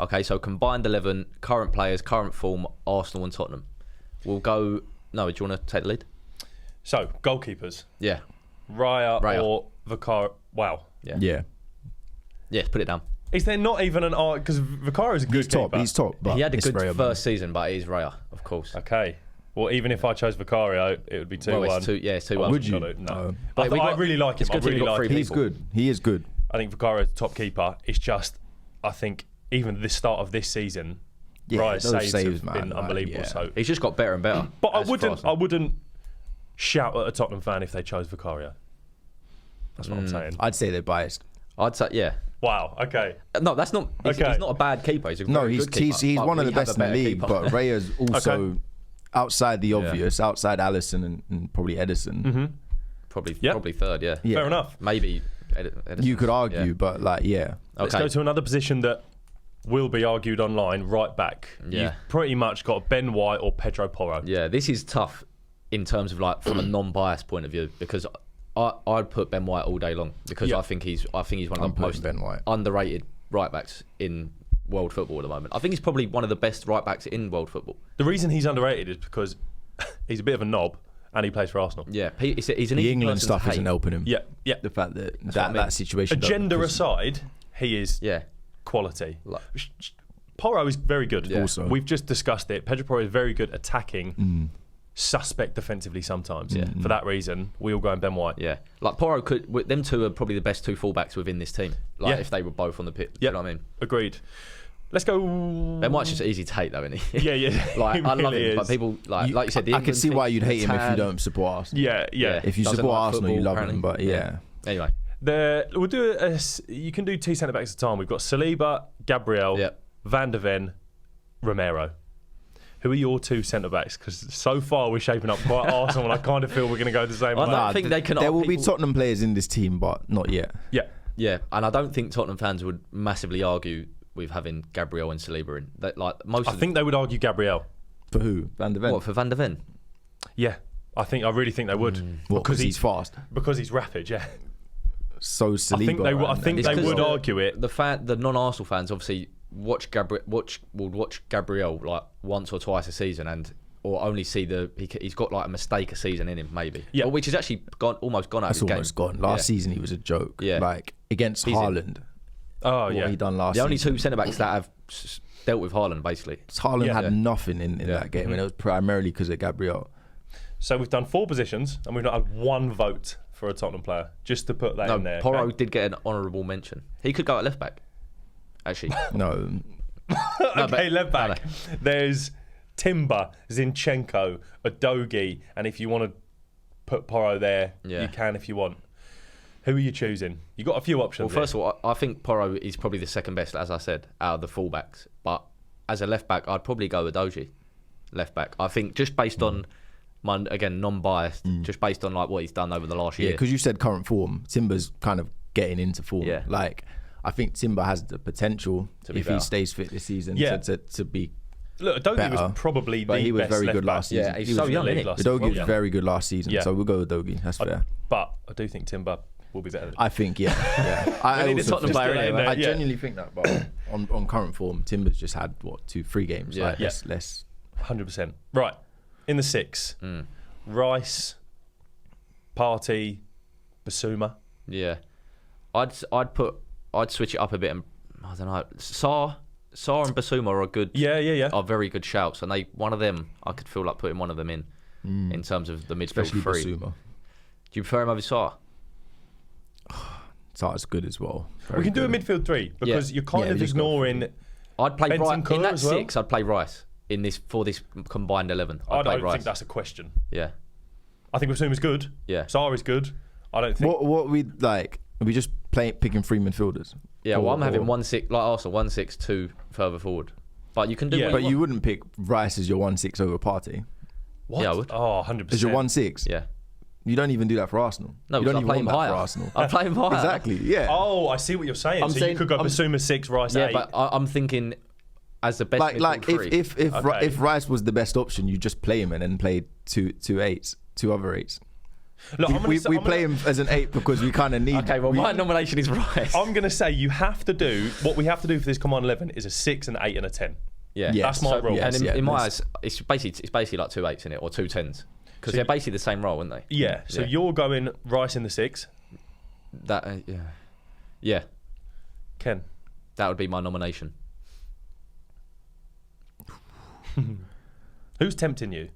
Okay, so combined 11, current players, current form, Arsenal and Tottenham. We'll go... No, do you want to take the lead? So, goalkeepers. Yeah. Raya or Vicario. Wow. Yeah, put it down. Is there not even an art? Because Vicario is a good keeper. He's top. But He had a it's good Raya, first season, but it is Raya, of course. Okay. Well, even if I chose Vicario, it would be 2-1. Well, it's 2-1. Would you? No. But I really like him. it's good I really you've got like three him. He's good. He is good. I think Vicario is the top keeper. It's just, I think, even the start of this season, Raya's those saves have man, been unbelievable. yeah. So, He's just got better and better. but I wouldn't shout at a Tottenham fan if they chose Vicario. That's what I'm saying. I'd say they're biased. I'd say, yeah. Wow. Okay. No, that's not... He's not a bad keeper. He's a very he's good keeper. he's But one of we the have best a in the better league. keeper. But Raya's also Okay. outside the obvious, outside Alisson and probably Edison. Probably third, yeah. Fair enough. Maybe Edison. You could argue, yeah. but like, yeah. Let's Okay. go to another position that will be argued online, right back. Yeah. You've pretty much got Ben White or Pedro Porro. Yeah, this is tough in terms of like from a non-biased point of view because I'd put Ben White all day long because I think he's one of the most Ben White. underrated right backs in world football at the moment. I think he's probably one of the best right backs in world football. The reason he's underrated is because he's a bit of a knob and he plays for Arsenal. Yeah, he's an The easy England person stuff to hate. isn't helping him. Yeah. The fact that what I mean. that situation. Agenda aside, he is quality. Porro is very good. Yeah. Also. We've just discussed it. Pedro Porro is very good attacking, suspect defensively sometimes. Yeah. For that reason, we all go in Ben White. Yeah, like Porro them two are probably the best two fullbacks within this team. Like if they were both on the pitch. Yeah. You know what I mean? Agreed. Let's go. Ben White's just easy to hate though, isn't he? Yeah. Like He I love really him, but is. people like you said. The I can England see why thing, you'd hate him if you tan. don't support Arsenal. Yeah. If you Doesn't support like Arsenal, you football, love him. But apparently. Anyway, We'll do you can do two centre backs at a time. We've got Saliba, Gabriel, Van der Ven, Romero. Who are your two centre backs? Because so far we're shaping up quite Arsenal, and I kind of feel we're going to go the same way. I think they can. There will be Tottenham players in this team, but not yet. Yeah, and I don't think Tottenham fans would massively argue with having Gabriel and Saliba in. That, like most. I think they would argue Gabriel. For who? Van der Ven. What for Van der Ven? Yeah, I really think they would Because he's fast. Because he's rapid. Yeah. So Saliba. I think they would argue it. The non-Arsenal fans obviously watch Gabriel like once or twice a season or only see he's got like a mistake a season in him maybe. Yeah. Which is actually almost gone out of his game. That's almost gone. Last season he was a joke. Yeah. Like against Haaland. Oh What yeah. he done last The only season. two centre backs that have dealt with Haaland basically. Haaland had nothing in that game, and it was primarily because of Gabriel. So we've done 4 positions, and we've not had one vote for a Tottenham player. Just to put that in there. Porro okay? did get an honourable mention. He could go at left back. Actually, No, Okay, left back. There's Timber, Zinchenko, Udogie, and if you want to put Porro there, you can if you want. Who are you choosing? You got a few options. Well, first of all, I think Porro is probably the second best, as I said, out of the fullbacks. But as a left back, I'd probably go with Udogie, left back. I think just based on again non-biased, just based on like what he's done over the last year. Yeah, because you said current form. Timber's kind of getting into form. Yeah. Like I think Timber has the potential To be if better. he stays fit this season to be. Look, Udogie was better, probably but the he was best very left good back. last season. Yeah, he's He so was young, really- isn't he? Udogie was very good last season, Yeah. so we'll go with Udogie. That's fair. But I do think Timber will be better. I think, yeah. I We need a also Tottenham think- player anyway. I Yeah. genuinely think that, but on current form, Timber's just had 2-3 games. Yeah. Like, less. 100%. Right. In the 6, Rice, Partey, Basuma. Yeah, I'd switch it up a bit and I don't know. Sarr and Basuma are good. Yeah. Are very good shouts, and one of them I could feel like putting one of them in terms of the midfield Especially three. Basuma. Do you prefer him over Sarr? Sarr's good as well. We can do a midfield 3 because you're kind of just go ignoring. I'd play Benson Rice in Colour that as well? 6. I'd play Rice in this combined 11. I I'd play don't Rice. think that's a question. Yeah, I think Basuma's good. Yeah. Sarr is good. I don't think. What we like? Are we just picking 3 midfielders? yeah. Well, I'm having Or- 1-6 like Arsenal 1-6 2 further forward, but you can do. Yeah. what But you you want. wouldn't pick Rice as your 1-6 over Partey. What? Yeah, I would. Oh, 100%. As your 1-6. Yeah. You don't even do that for Arsenal. No, you because don't I play him want that higher. for Arsenal. I play him higher. Exactly. Yeah. Oh, I see what you're saying. I'm so saying- you could go Basuma 6, Rice 8. Yeah, but I'm thinking as the best. Like midfield if three. if Rice was the best option, you just play him and then play two other 8s. Look, we play him as an 8 because we kind of need. Okay, well, my nomination is Rice. I'm going to say you have to do what we have to do for this Combined 11 is a 6, an 8, and a 10. Yeah, that's my rule. And in my eyes, it's basically like 2 8s in it or 2 10s because they're basically the same role, aren't they? Yeah. So you're going Rice in the 6. That yeah. Ken. That would be my nomination. Who's tempting you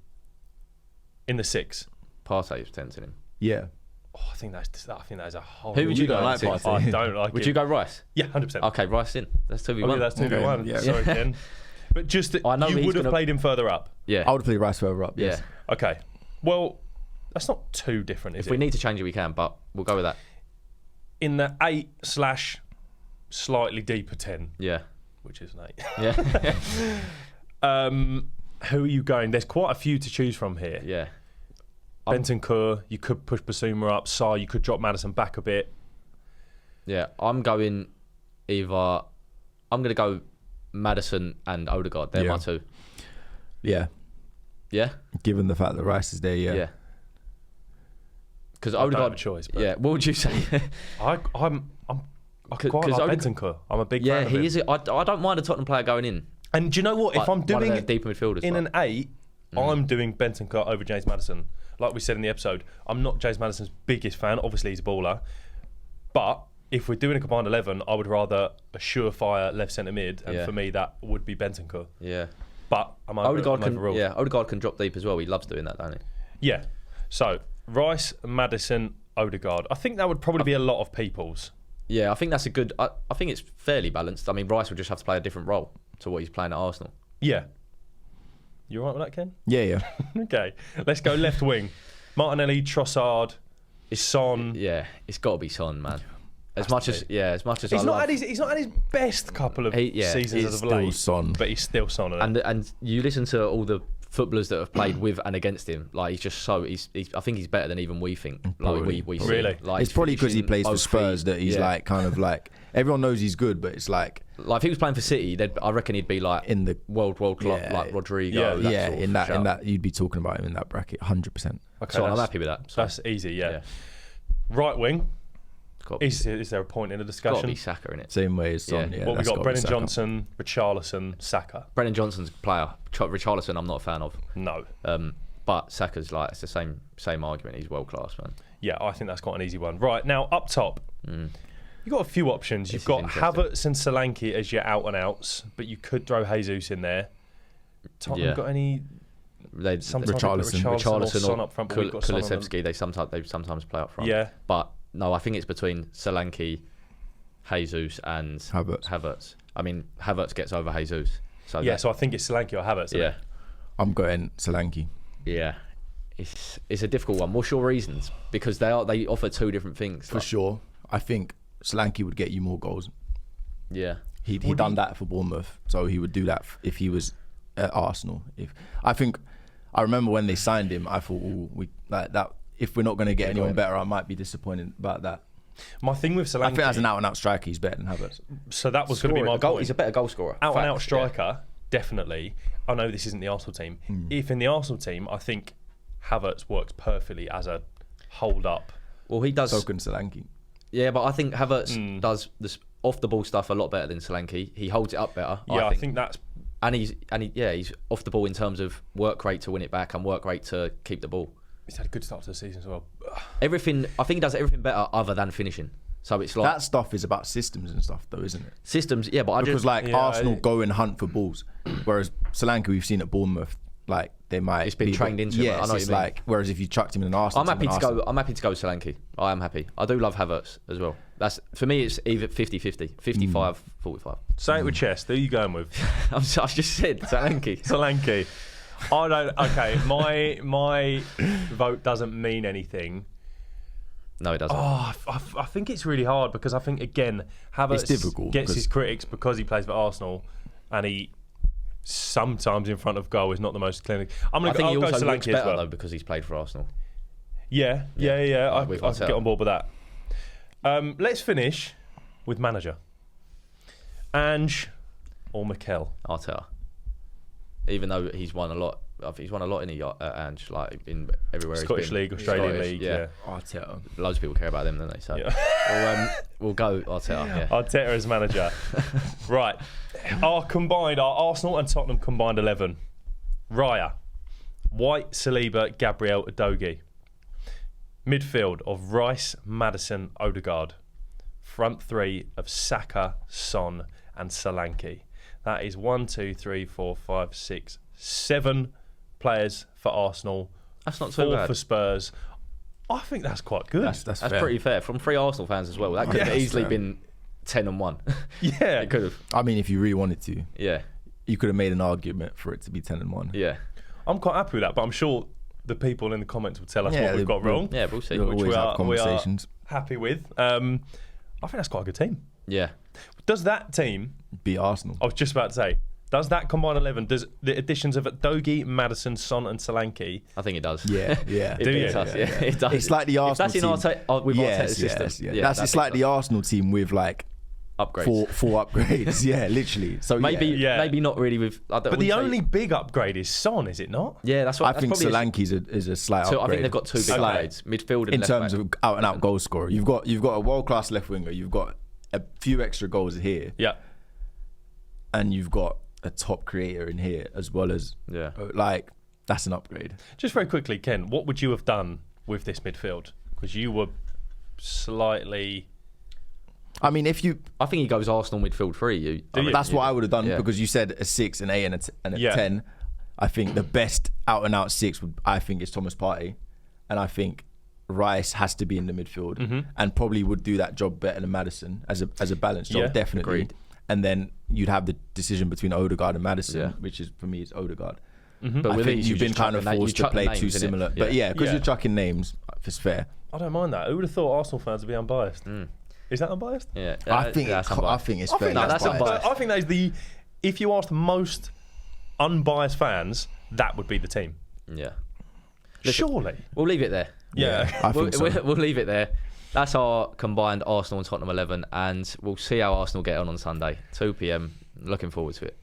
in the 6? Partey's tempting him. Yeah. Oh, I think that's a horrible. Who would you go? like Partey? I don't like it. Would you go Rice? Yeah, 100%. Okay, Rice in. That's 2v1. Okay, that's 2v1. Yeah. Sorry, Ken. But just that I know you he's would have gonna- played him further up. Yeah. I would play Rice further up. Yeah. Yes. Okay. Well, that's not too different, is If it? we need to change it, we can, but we'll go with that. In the 8/slightly deeper 10, Yeah. which is an 8. Yeah. Who are you going? There's quite a few to choose from here. Yeah. Bentancur, you could push Basuma up. Sarr, you could drop Maddison back a bit. Yeah. I'm going I'm going to go Maddison and Odegaard. They're my 2. Yeah. Yeah? Given the fact that Rice is there, Yeah. Because I don't have Odegaard. a choice. But Yeah. What would you say? I quite like Bentancur. I'm a big fan of him. he is. I don't mind a Tottenham player going in. And do you know what? If I'm one doing of their deeper midfielders in an 8, I'm doing Bentancur over James Maddison. Like we said in the episode, I'm not James Maddison's biggest fan. Obviously, he's a baller. But if we're doing a Combined 11, I would rather a surefire left centre mid. And for me, that would be Bentancur. Yeah. But I'm overruled. Odegaard can drop deep as well. He loves doing that, doesn't he? Yeah. So, Rice, Maddison, Odegaard. I think that would probably be a lot of people's. Yeah, I think that's a good. I think it's fairly balanced. I mean, Rice will just have to play a different role to what he's playing at Arsenal. Yeah. You all right with that, Ken? Yeah. Okay. Let's go left wing. Martinelli, Trossard, Son. Yeah, it's got to be Son, man. As much as he's I not love, had his best couple of seasons as of late. Son. But he's still Son. and you listen to all the footballers that have played with and against him. Like he's just so he's I think he's better than even we think. Probably. Like we Really? see. Like It's probably because he finishing plays for both Spurs feet. that he's like kind of like everyone knows he's good, but it's like if he was playing for City, I reckon he'd be like in the world class, like Rodrigo. in that you'd be talking about him in that bracket 100%. Okay, so I'm happy with that. So, that's easy. Yeah. Right wing. Be, is there a point in the discussion? Got to be Saka in it. Same way as Son. Yeah. Well, we got Brennan Johnson, Richarlison, Saka. Brennan Johnson's a player. Richarlison, I'm not a fan of. No. But Saka's it's the same argument. He's world class, man. Yeah, I think that's quite an easy one. Right now, up top, you've got a few options. You've got Havertz and Solanke as your out and outs, but you could throw Jesus in there. Tottenham got any? Richarlison or Son up front. Kulusevski. They sometimes play up front. Yeah, but no, I think it's between Solanke, Jesus, and Havertz. I mean, Havertz gets over Jesus. So so I think it's Solanke or Havertz. Yeah, I'm going Solanke. Yeah, it's a difficult one. What's your reasons? Because they offer 2 different things. For sure, I think Solanke would get you more goals. Yeah, he done that for Bournemouth, so he would do that if he was at Arsenal. I remember when they signed him, I thought we like that. If we're not going to get anyone better, I might be disappointed about that. My thing with Solanke, I think as an out-and-out striker, he's better than Havertz. So that was going to be my point. He's a better goal scorer. Out-and-out striker, definitely. I know this isn't the Arsenal team. If in the Arsenal team, I think Havertz works perfectly as a hold-up. Well, he does. So can Solanke. Yeah, but I think Havertz does this off-the-ball stuff a lot better than Solanke. He holds it up better. Yeah, I think that's. And he's off the ball in terms of work rate to win it back and work rate to keep the ball. He's had a good start to the season as well. I think he does everything better other than finishing. So it's like that stuff is about systems and stuff, though, isn't it? Systems, yeah. But Arsenal go and hunt for balls, whereas Solanke we've seen at Bournemouth, like they might. It's been trained into. Yeah, I know it's like whereas if you chucked him in an Arsenal, I'm happy to go Solanke. I am happy. I do love Havertz as well. That's for me. It's either 50-50, 55-45. Say it with chest. Who are you going with? I just said Solanke. Solanke. I don't. Okay, my vote doesn't mean anything. No, it doesn't. Oh, I think it's really hard because I think again Havertz gets his critics because he plays for Arsenal, and he sometimes in front of goal is not the most clinical. I think he also looks better well. though because he's played for Arsenal. Yeah. I can get on board with that. Let's finish with manager. Ange or Mikel? Arteta. Even though he's won a lot he's won a lot in Ange, like in everywhere. Scottish he's been. League, Australian Scottish, League. yeah. Arteta. Loads of people care about them, don't they? So we'll go Arteta. Yeah. Arteta as manager. Right. Our Arsenal and Tottenham combined 11. Raya, White, Saliba, Gabriel, Udogie. Midfield of Rice, Maddison, Odegaard. Front three of Saka, Son, and Solanke. That is 1, 2, 3, 4, 5, 6, 7 players for Arsenal. That's not so 4 bad. for Spurs. I think that's quite good. That's That's pretty fair from 3 Arsenal fans as well. That could have easily been 10-1. Yeah, It could have. I mean, if you really wanted to, Yeah. you could have made an argument for it to be 10-1. Yeah. I'm quite happy with that, but I'm sure the people in the comments will tell us Yeah, what we've got wrong. Yeah, we'll see. You'll Which always we have are conversations. happy with. I think that's quite a good team. Yeah. Does that team, Beat Arsenal. I was just about to say, does that combined 11, does the additions of Dogie, Maddison, Son and Solanke, I think it does. Yeah, yeah. It Do beats you? us. Yeah, it does. It's like the Arsenal If that's in team. with Arteta's Yes, system. yeah. That's it's like the Arsenal team with like upgrades. four upgrades. Yeah, literally. So Maybe Yeah. maybe not really with. but the only big upgrade is Son, is it not? Yeah, that's what I think Solanke's is a slight So upgrade. I think they've got 2 big Slight. upgrades: midfield and in left terms back. of out and out goal scorer. You've got a world class left winger. You've got a few extra goals here, Yeah. and you've got a top creator in here as well as like that's an upgrade. Just very quickly, Ken, what would you have done with this midfield? Because you were slightly... I mean, if you I think he goes Arsenal midfield 3. that's what I would have done Yeah. because you said a 6, an 8, and a Yeah. 10. I think the best out and out 6 is Thomas Partey, and I think Rice has to be in the midfield and probably would do that job better than Maddison as a balanced job, Yeah, definitely. agreed. And then you'd have the decision between Odegaard and Maddison, Yeah. which is for me is Odegaard. But I with think it, you've been kind of forced to play too similar. But yeah, because you're chucking names, it's fair. I don't mind that. Who would have thought Arsenal fans would be unbiased? Is that unbiased? Yeah, I think that's I unbiased. think it's I fair. think that's biased. unbiased. I think that is the... If you asked most unbiased fans, that would be the team. Yeah. Surely. We'll leave it there. Yeah. I think so. We'll leave it there. That's our combined Arsenal and Tottenham 11, and we'll see how Arsenal get on Sunday, 2 p.m. Looking forward to it.